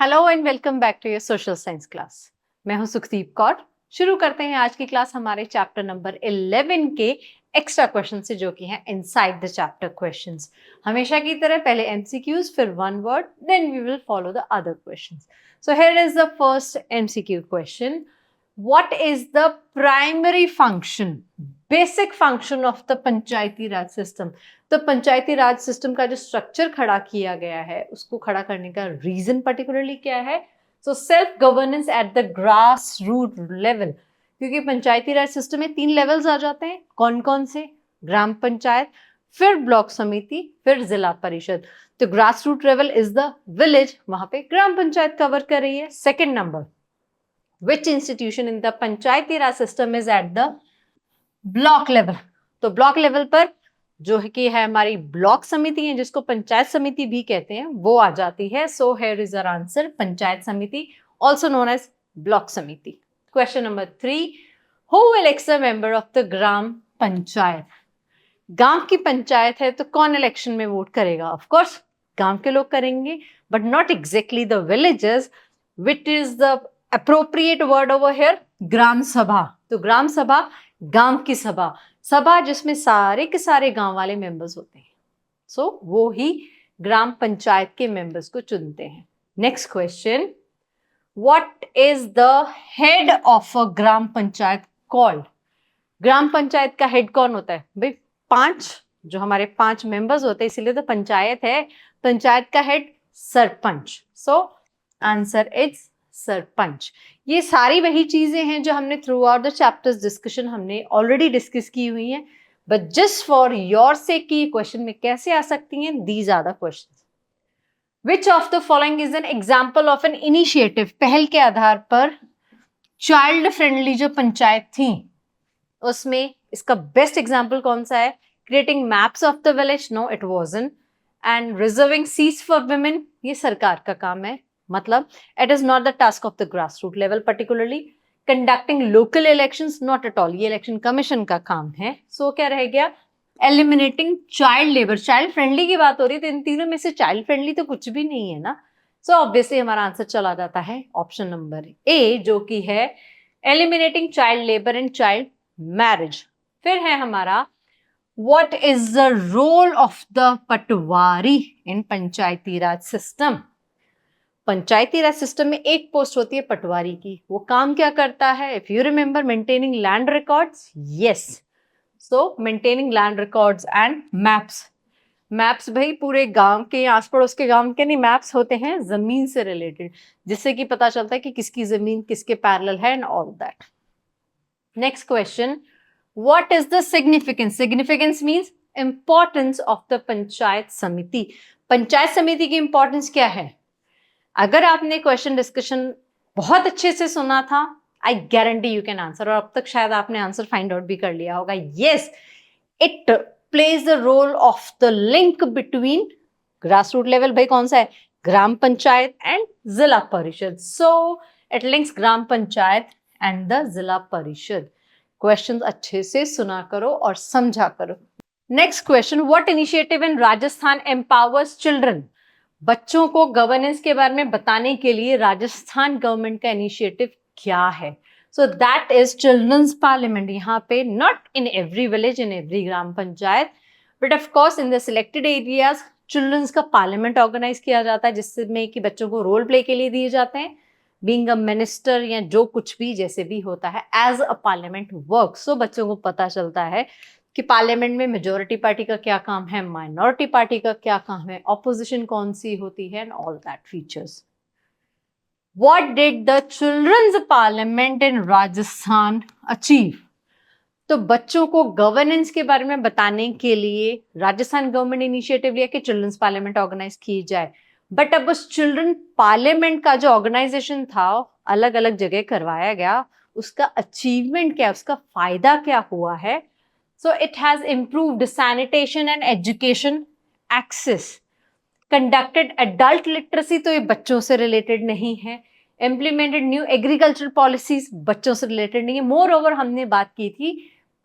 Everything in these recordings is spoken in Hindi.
Hello and welcome back to your social science class. मैं हूं सुखदीप कौर। शुरू करते हैं आज की क्लास हमारे चैप्टर नंबर 11 के एक्स्ट्रा क्वेश्चन से, जो कि हैं इनसाइड द चैप्टर क्वेश्चंस। हमेशा की तरह पहले एमसीक्यूज, फिर one word, then we will follow the other questions. So here is the first MCQ question. What is the primary function, basic function of the Panchayati Raj system? तो पंचायती राज सिस्टम का जो स्ट्रक्चर खड़ा किया गया है, उसको खड़ा करने का रीजन पर्टिकुलरली क्या है? So self governance at the grass root level. क्योंकि पंचायती राज सिस्टम में 3 लेवल्स आ जाते हैं। कौन कौन से? ग्राम पंचायत, फिर ब्लॉक समिति, फिर जिला परिषद। तो grass root level is the village, वहां पे ग्राम पंचायत कवर कर रही है। Second number, which institution in the Panchayati Raj system is at the block level? तो ब्लॉक लेवल पर जो है कि है हमारी ब्लॉक समिति है, जिसको पंचायत समिति भी कहते हैं, वो आ जाती है। So here is our answer, panchayat samiti, also known as block samiti. Question number 3, who elects a member of the gram panchayat? गांव की पंचायत है तो कौन इलेक्शन में वोट करेगा? ऑफ कोर्स गांव के लोग करेंगे, but not exactly the villages. Which is the appropriate word over here? Gram sabha. तो ग्राम सभा, गांव की सभा, सभा जिसमें सारे के सारे गांव वाले मेंबर्स होते हैं। सो वो ही ग्राम पंचायत के मेंबर्स को चुनते हैं। Next question, what is the head of a gram panchayat called? ग्राम पंचायत का हेड कौन होता है भाई? 5 जो हमारे 5 मेंबर्स होते हैं, इसीलिए तो पंचायत है। पंचायत का head sarpanch. So answer is sarpanch. ये सारी वही चीजें हैं जो हमने throughout the chapters discussion हमने ऑलरेडी डिस्कस की हुई हैं, but just for your sake कि ये क्वेश्चन में कैसे आ सकती हैं, these are the question. Which of the following is an example of an initiative? पहल के आधार पर चाइल्ड फ्रेंडली जो पंचायत थी, उसमें इसका बेस्ट एग्जाम्पल कौन सा है? Creating maps of the village? No, it wasn't. And reserving seats for women, ये सरकार का काम है, मतलब it is not the task of the grass root level particularly. Conducting local elections, not at all, ये इलेक्शन कमीशन का काम है। सो क्या रह गया? Eliminating child labour. Child friendly की बात हो रही है, तो इन तीनों में से चाइल्ड फ्रेंडली तो कुछ भी नहीं है ना। सो ऑब्वियसली हमारा आंसर चला जाता है ऑप्शन नंबर ए, जो कि है eliminating child labour and child marriage. फिर है हमारा, what is the role of the patwari in Panchayati Raj system? Panchayati Raj system में एक पोस्ट होती है पटवारी की। वो काम क्या करता है? If you remember, maintaining land records. Yes, so maintaining land records and maps. Maps भाई पूरे गांव के, आस पड़ोस के गांव के नहीं, मैप्स होते हैं जमीन से रिलेटेड, जिससे कि पता चलता है कि किसकी जमीन किसके पैरेलल है and all that. Next question, what is the significance? Significance means importance of the panchayat समिति। पंचायत समिति की इंपॉर्टेंस क्या है? अगर आपने क्वेश्चन डिस्कशन बहुत अच्छे से सुना था, I guarantee you can answer, और अब तक शायद आपने आंसर फाइंड आउट भी कर लिया होगा। Yes, it plays the role of the link between grass root level, भाई कौन सा है? Gram panchayat and zila parishad. So it links gram panchayat and the zila parishad. Question अच्छे से सुना करो और समझा करो। Next question, what initiative in Rajasthan empowers children? बच्चों को गवर्नेंस के बारे में बताने के लिए राजस्थान गवर्नमेंट का इनिशिएटिव क्या है? So that is children's parliament. यहाँ पे not in every village, in every gram panchayat, but of course in the selected areas children's का पार्लियामेंट ऑर्गेनाइज किया जाता है, जिसमें कि बच्चों को रोल प्ले के लिए दिए जाते हैं, बीइंग अ मिनिस्टर या जो कुछ भी जैसे भी होता है, एज अ पार्लियामेंट वर्क। सो बच्चों को पता चलता है कि पार्लियामेंट में मेजोरिटी पार्टी का क्या काम है, माइनॉरिटी पार्टी का क्या काम है, ऑपोजिशन कौन सी होती है, and all that features. What did the children's parliament in Rajasthan achieve? तो बच्चों को गवर्नेंस के बारे में बताने के लिए राजस्थान गवर्नमेंट इनिशिएटिव लिया कि चिल्ड्रंस पार्लियामेंट ऑर्गेनाइज की जाए, बट अब उस चिल्ड्रन पार्लियामेंट का जो ऑर्गेनाइजेशन था अलग अलग जगह करवाया गया, उसका अचीवमेंट क्या, उसका फायदा क्या हुआ है? So it has improved sanitation and education access, conducted adult literacy, तो ये बच्चों से रिलेटेड नहीं है, इम्प्लीमेंटेड न्यू एग्रीकल्चर पॉलिसीज, बच्चों से रिलेटेड नहीं है। मोर ओवर हमने बात की थी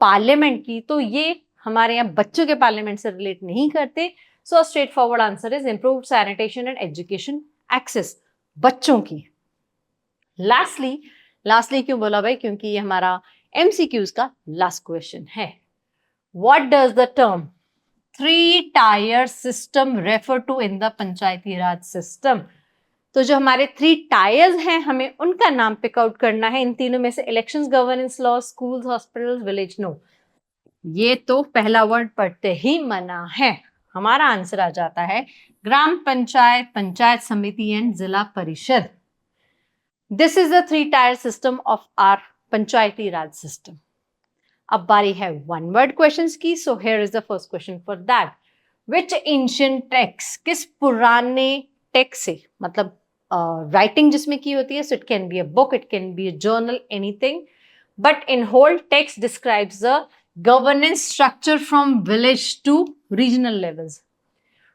पार्लियामेंट की, तो ये हमारे यहाँ बच्चों के पार्लियामेंट से रिलेट नहीं करते। So straightforward answer is improved sanitation and education access. बच्चों की। लास्टली क्यों बोला भाई? क्योंकि ये हमारा एमसीक्यूज का लास्ट क्वेश्चन है। What does the term 3-tier system refer to in the Panchayati Raj system? तो जो हमारे 3 टायर्स हैं, हमें उनका नाम पिक आउट करना है। इन तीनों में से elections, governance law, schools, hospitals, village, no. ये तो पहला वर्ड पढ़ते ही मना है। हमारा आंसर आ जाता है ग्राम पंचायत, पंचायत समिति and zila parishad. This is the 3-tier system of our Panchayati Raj system. अब बारी है वन वर्ड क्वेश्चंस की। So here is the first question for that. Which ancient text, किस पुराने टेक्स्ट से, मतलब राइटिंग जिसमें की होती है, so it can be a book, it can be a journal, anything, but in whole text describes the governance structure from village to regional levels.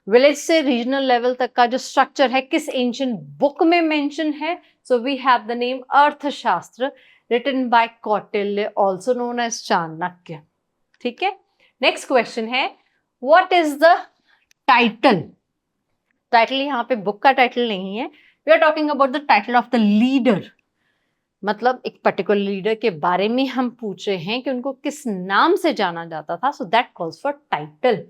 विलेज से रीजनल लेवल तक का जो स्ट्रक्चर है किस एंशिएंट बुक में मेंशन है? So we have the name Arthashastra, written by Kautilya, also known as Chanakya. ठीक है, नेक्स्ट क्वेश्चन है what is the title? Title यहाँ पे बुक का टाइटल नहीं है, we are talking about the title of the leader. मतलब एक पर्टिकुलर लीडर के बारे में हम पूछ रहे हैं कि उनको किस नाम से जाना जाता था। So that calls for title.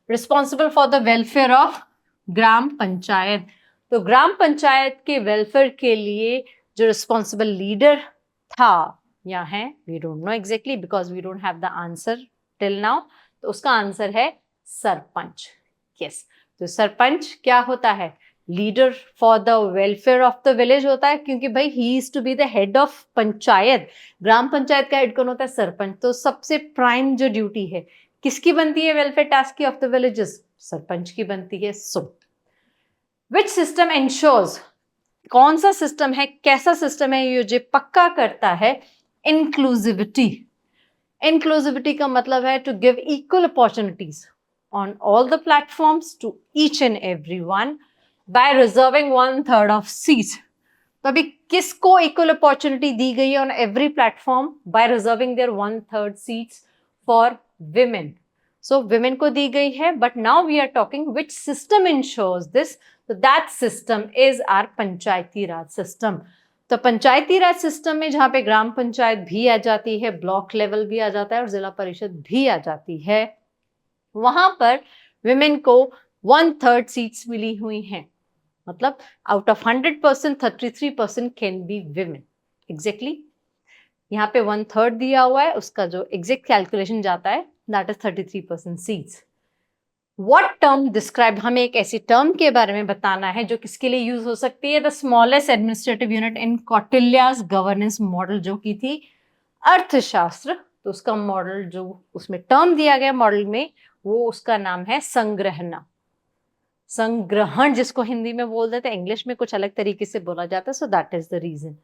Responsible for the welfare of gram panchayat, तो ग्राम पंचायत के वेलफेयर के लिए जो रिस्पॉन्सिबल लीडर था या है, we don't know exactly because we don't have the answer till now. तो उसका आंसर है सरपंच। यस, तो सरपंच क्या होता है? Leader for the welfare of the village होता है, क्योंकि भाई he is to be the head of panchayat. Gram panchayat का हेड कौन होता है? सरपंच। तो सबसे प्राइम जो ड्यूटी है किसकी बनती है वेलफेयर टास्क की ऑफ द विलेजेस? सरपंच की बनती है। सो विच सिस्टम इंश्योर्स, कौन सा सिस्टम है, कैसा सिस्टम है ये जो पक्का करता है इंक्लूसिविटी? इंक्लूसिविटी का मतलब है to give equal opportunities on all the platforms to each and every one by reserving 1/3 of seats. तो अभी किसको इक्वल अपॉर्चुनिटी दी गई है on every platform? By reserving their 1/3 seats for women. So women को दी गई है, but now we are talking which system ensures this? तो that system is our Panchayati Raj system. तो पंचायती राज सिस्टम में जहां पे ग्राम पंचायत भी आ जाती है, ब्लॉक लेवल भी आ जाता है और जिला परिषद भी आ जाती है, वहां पर विमेन को 1/3 सीट्स मिली हुई हैं। मतलब out of 100% 33% can be women. Exactly यहाँ पे 1/3 दिया हुआ है, उसका जो एग्जैक्ट कैलकुलेशन जाता है that is 33% seats. What term describe, हमें एक ऐसी टर्म के बारे में बताना है जो किसके लिए यूज हो सकती है? The smallest administrative unit in Kautilya's governance model, जो की थी अर्थशास्त्र। तो उसका मॉडल जो उसमें टर्म दिया गया मॉडल में, वो उसका नाम है संग्रहणा। संग्रहण जिसको हिंदी में बोल देते हैं, इंग्लिश में कुछ अलग तरीके से बोला जाता है। So that is the reason.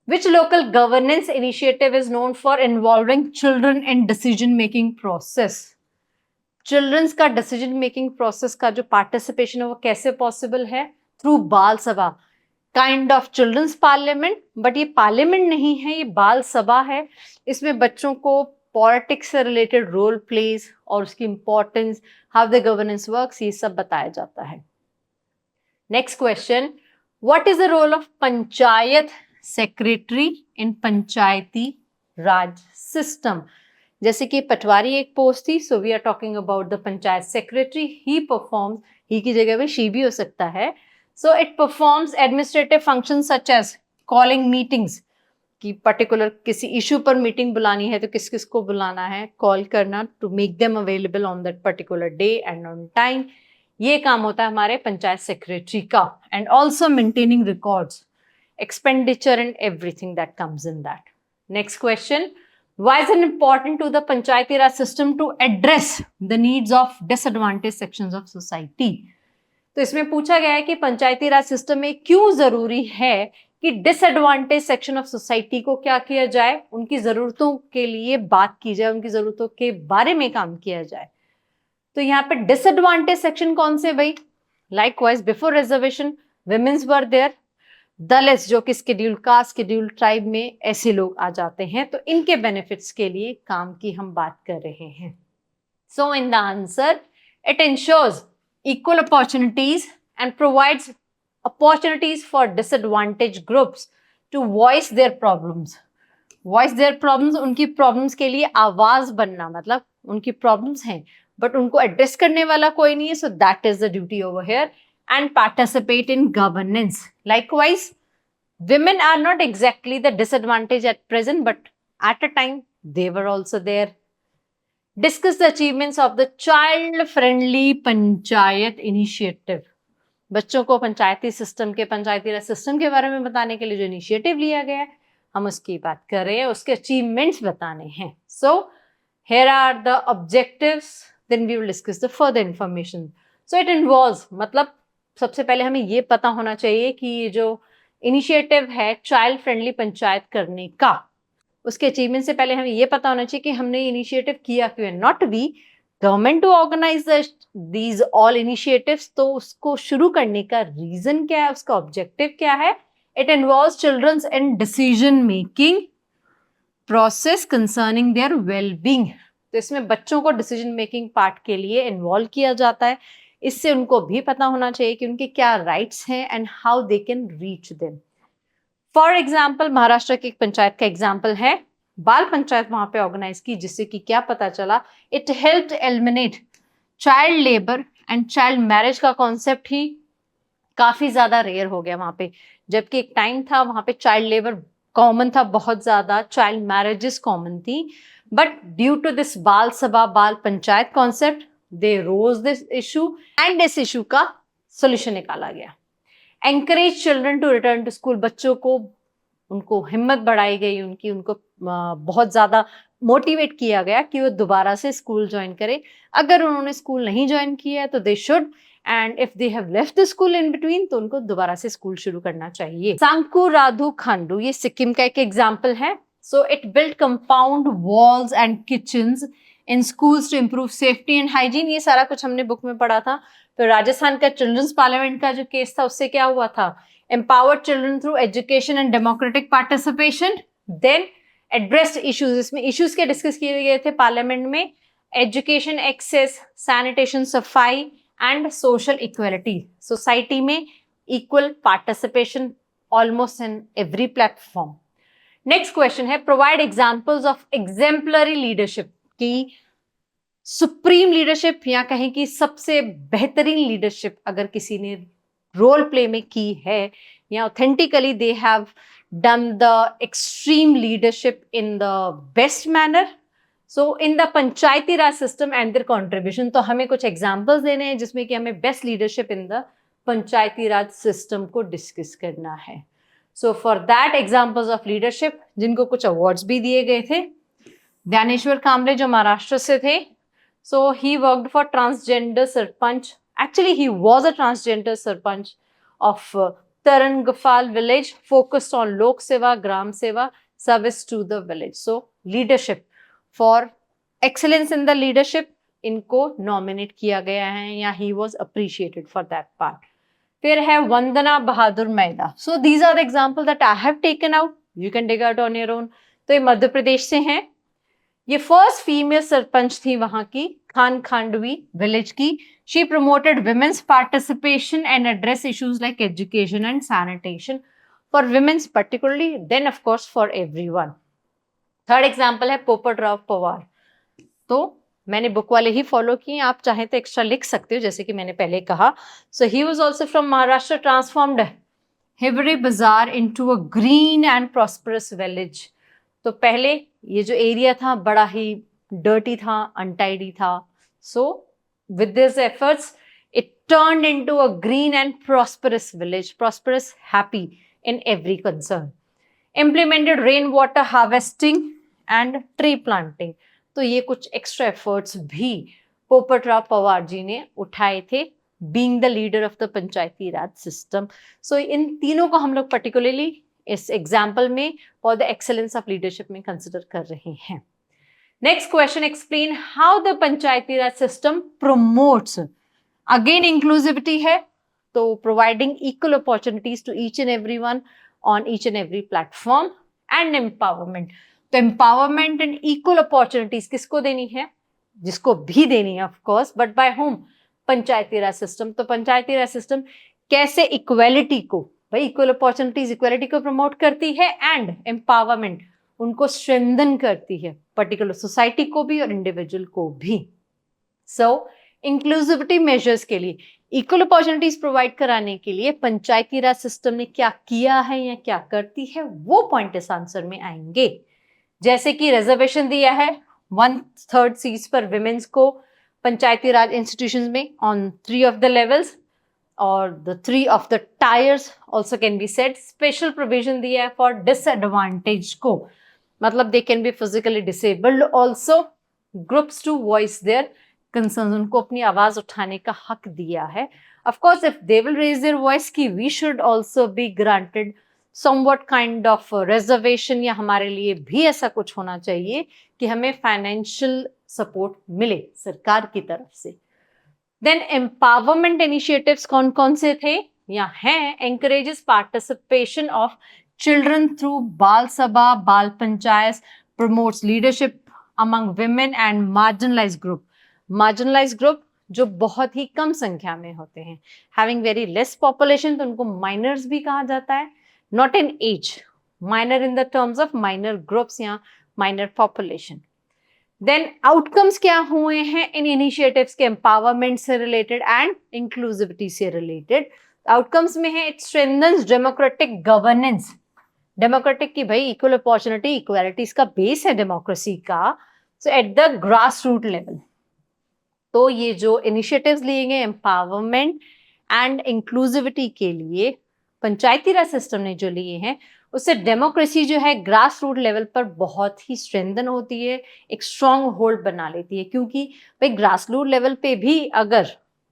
Which local governance initiative is known for involving children in decision making process? Children's का डिसीजन मेकिंग प्रोसेस का जो पार्टिसिपेशन है वो कैसे पॉसिबल है? Through Bal Sabha, kind of children's parliament, but ये पार्लियामेंट नहीं है, ये बाल सभा है। इसमें बच्चों को पॉलिटिक्स से रिलेटेड रोल प्लेज और उसकी importance, how the governance works, ये सब बताया जाता है। Next question, what is the role of panchayat secretary in Panchayati Raj system? जैसे कि पटवारी एक पोस्ट थी, so we are talking about the panchayat secretary. He performs, he की जगह पे शी भी हो सकता है। So it performs administrative function such as calling meetings, कि पर्टिकुलर किसी इशू पर मीटिंग बुलानी है तो किस किस को बुलाना है, कॉल करना, to make them available on that particular day and on time. ये काम होता है हमारे पंचायत सेक्रेटरी का। And also maintaining records, expenditure and everything that comes in that. Next question, why is it important to the Panchayati Raj system to address the needs of disadvantaged sections of society? तो इसमें पूछा गया है कि पंचायती राज सिस्टम में क्यों जरूरी है कि डिसएडवांटेज सेक्शन ऑफ सोसाइटी को क्या किया जाए, उनकी जरूरतों के लिए बात की जाए, उनकी जरूरतों के बारे में काम किया जाए। तो यहाँ पे डिसएडवांटेज सेक्शन कौन से भाई? Likewise before reservation women's were there, Dalit जो कि शेड्यूल कास्ट, शेड्यूल ट्राइब में ऐसे लोग आ जाते हैं, तो इनके बेनिफिट्स के लिए काम की हम बात कर रहे हैं। So in the answer, it ensures equal opportunities and provides opportunities for disadvantage groups to voice their problems. Voice their problems, उनकी प्रॉब्लम्स के लिए आवाज बनना, मतलब उनकी प्रॉब्लम्स हैं बट उनको एड्रेस करने वाला कोई नहीं है, so that is the duty over here. And participate in governance. Likewise women are not exactly the disadvantage at present, but at a time they were also there. Discuss the achievements of the child friendly panchayat initiative. बच्चों को पंचायती सिस्टम के, पंचायती राज सिस्टम के बारे में बताने के लिए जो इनिशिएटिव लिया गया है, हम उसकी बात कर रहे हैं, उसके अचीवमेंट्स बताने हैं। सो here are the objectives, then we will discuss the further information. So it involves, मतलब सबसे पहले हमें ये पता होना चाहिए कि ये जो इनिशिएटिव है चाइल्ड फ्रेंडली पंचायत करने का, उसके अचीवमेंट से पहले हमें ये पता होना चाहिए कि हमने इनिशिएटिव किया क्यों है। Not we government to organise these all initiatives, तो उसको शुरू करने का रीजन क्या है, उसका ऑब्जेक्टिव क्या है। It involves children's in decision making process concerning their wellbeing. तो इसमें बच्चों को डिसीजन मेकिंग पार्ट के लिए इन्वॉल्व किया जाता है। इससे उनको भी पता होना चाहिए कि उनके क्या राइट्स हैं and how they can reach them. For example, Maharashtra की एक पंचायत का एग्जाम्पल है, बाल पंचायत वहां पे ऑर्गेनाइज की, जिससे कि क्या पता चला, it helped eliminate child labour and child marriage का कॉन्सेप्ट ही काफी ज्यादा रेयर हो गया वहां पे। जबकि एक टाइम था वहां पे चाइल्ड लेबर कॉमन था, बहुत ज्यादा चाइल्ड मैरिजेस कॉमन थी, but due to this bal sabha, bal panchayat concept, they rose this issue and इस इशू का सोल्यूशन निकाला गया। Encourage children to return to school, बच्चों को, उनको हिम्मत बढ़ाई गई, उनको बहुत ज्यादा मोटिवेट किया गया कि वो दोबारा से स्कूल ज्वाइन करें। अगर उन्होंने स्कूल नहीं ज्वाइन किया है तो they should, and if they have left the school in between तो उनको दोबारा से स्कूल शुरू करना चाहिए। सांकू राधु खांडू, ये सिक्किम का एक एग्जाम्पल है। So it build compound walls and kitchens in schools to improve safety and hygiene. ये सारा कुछ हमने बुक में पढ़ा था। तो राजस्थान का चिल्ड्रंस पार्लियामेंट का जो केस था, उससे क्या हुआ था, empowered children through education and democratic participation, then addressed issues, इसमें issues के डिस्कस किए गए थे पार्लियामेंट में, एजुकेशन एक्सेस, सैनिटेशन, सफाई एंड सोशल इक्वलिटी, सोसाइटी में equal participation almost in every platform. Next question है, provide examples of exemplary leadership, की सुप्रीम लीडरशिप या कहें कि सबसे बेहतरीन लीडरशिप अगर किसी ने रोल प्ले में की है, या authentically they have done the extreme leadership in the best manner, so in the Panchayati Raj system and there contribution. तो हमें कुछ एग्जांपल्स देने हैं जिसमें कि हमें best leadership in the Panchayati Raj system को डिस्कस करना है। So for that examples of leadership, जिनको कुछ अवार्ड्स भी दिए गए थे, ज्ञानेश्वर कामले जो महाराष्ट्र से थे, so he worked for transgender sarpanch, actually he was a transgender sarpanch of Tarangafal village, focused on lok seva, gram seva, service to the village. So leadership, for excellence in the leadership, इनको nominate किया गया है या he was appreciated for that part. फिर है वंदना बहादुर मैदा. So these are the examples that I have taken out. You can dig out on your own. तो ये मध्य प्रदेश से हैं. ये फर्स्ट फीमेल सरपंच थी वहां की, खान खांडवी विलेज की. She promoted women's participation and address issues like education and sanitation for women's particularly, then of course for everyone. Third example है पोपट राव पवार. तो मैंने बुक वाले ही फॉलो किए, आप चाहें तो एक्स्ट्रा लिख सकते हो जैसे कि मैंने पहले कहा. So he was also from Maharashtra, transformed Hiware Bazar into a green and prosperous village. तो पहले ये जो एरिया था बड़ा ही डर्टी था, अनटाइडी था. सो with these efforts it turned into a green and prosperous village, prosperous, happy in every concern. Implemented rainwater harvesting and tree planting. तो ये कुछ एक्स्ट्रा एफर्ट्स भी पोपट राव पवार जी ने उठाए थे, being the leader of the panchayati Raj system. So इन तीनों को हम लोग पर्टिकुलरली इस एग्जाम्पल में for the excellence of leadership में कंसिडर कर रहे हैं. Next question, explain how the panchayati Raj system promotes, again inclusivity है, तो providing equal opportunities to each and everyone on each and every platform, and empowerment. तो empowerment and equal opportunities किसको देनी है? जिसको भी देनी है of course, but by whom? Panchayati Raj system. तो पंचायती राज system कैसे इक्वेलिटी को, भाई इक्वल अपॉर्चुनिटीज इक्वेलिटी को प्रमोट करती है एंड एम्पावरमेंट उनको स्ट्रेंथन करती है, पर्टिकुलर सोसाइटी को भी और इंडिविजुअल को भी। सो इंक्लूसिविटी मेजर्स के लिए, इक्वल अपॉर्चुनिटीज प्रोवाइड कराने के लिए पंचायती राज सिस्टम ने क्या किया है या क्या करती है, वो पॉइंट इस आंसर में आएंगे। जैसे कि रिजर्वेशन दिया है 1/3 सीट्स पर विमेन्स को पंचायती राज इंस्टीट्यूशंस में ऑन 3 ऑफ द लेवल्स, और the 3 of the tiers also can be said. Special provision दिया है for disadvantaged को, मतलब they can be physically disabled also, groups to voice their concerns, उनको अपनी आवाज उठाने का हक दिया है। Of course, if they will raise their voice कि we should also be granted somewhat kind of reservation, या हमारे लिए भी ऐसा कुछ होना चाहिए कि हमें फाइनेंशियल सपोर्ट मिले सरकार की तरफ से। देन एम्पावरमेंट इनिशिएटिव्स कौन कौन से थे या हैं? एंकरेजेस participation of children through Bal sabha, bal panchayat, promotes leadership among women and marginalised group. Marginalised group जो बहुत ही कम संख्या में होते हैं, हैविंग वेरी लेस पॉपुलेशन, तो उनको माइनर्स भी कहा जाता है, not in age, minor in the terms of minor groups या माइनर पॉपुलेशन। देन आउटकम्स क्या हुए हैं इन इनिशिएटिव्स के एम्पावरमेंट से रिलेटेड एंड इंक्लूसिविटी से रिलेटेड? आउटकम्स में है it strengthens democratic governance. Democratic की भाई इक्वल अपॉर्चुनिटी इक्वालिटी इसका बेस है डेमोक्रेसी का, so at the grass root level. तो ये जो इनिशिएटिव्स लिए गए एम्पावरमेंट एंड इंक्लूसिविटी के लिए पंचायती राज सिस्टम ने जो लिए हैं, उससे डेमोक्रेसी जो है ग्रास रूट लेवल पर बहुत ही स्ट्रेंथन होती है, एक स्ट्रॉन्ग होल्ड बना लेती है। क्योंकि भाई ग्रास रूट लेवल पे भी अगर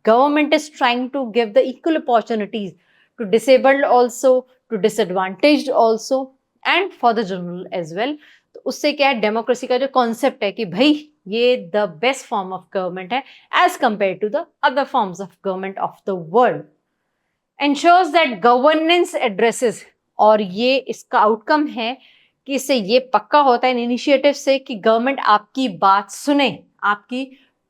government is trying to give the equal opportunities to disabled also, to disadvantaged also and for the general as well, तो उससे क्या है, डेमोक्रेसी का जो कॉन्सेप्ट है कि भाई ये the best form of government है as compare to the other forms of government of the world, ensures that governance addresses, और ये इसका आउटकम है कि इससे ये पक्का होता है इन इनिशिएटिव से कि गवर्नमेंट आपकी बात सुने, आपकी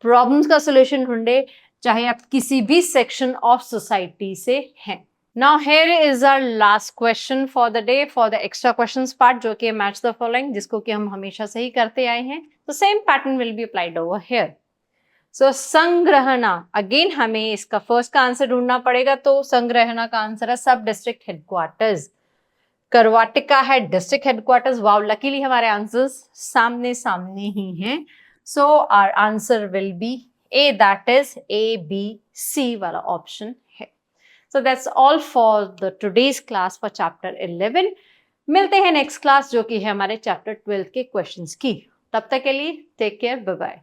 प्रॉब्लम्स का सॉल्यूशन ढूंढे, चाहे आप किसी भी सेक्शन ऑफ सोसाइटी से हैं। Now here is our last question for the day, for the extra questions part, जो कि मैच द फॉलोइंग, जिसको कि हम हमेशा से ही करते आए हैं। तो same pattern will be applied over here. So sangrahana, again हमें इसका फर्स्ट का आंसर ढूंढना पड़ेगा, तो संग्रहणा का आंसर है सब डिस्ट्रिक्ट हेडक्वार्टर्स। करवाटिका है डिस्ट्रिक्ट हेडक्वार्टर्स। वाव, लकीली हमारे आंसर्स सामने सामने ही हैं। So our answer will be A, that is ABC वाला ऑप्शन है। So that's all for the today's class for chapter 11। मिलते हैं नेक्स्ट क्लास जो कि है हमारे चैप्टर 12 के क्वेश्चंस की। तब तक के लिए टेक केयर, बाय बाय।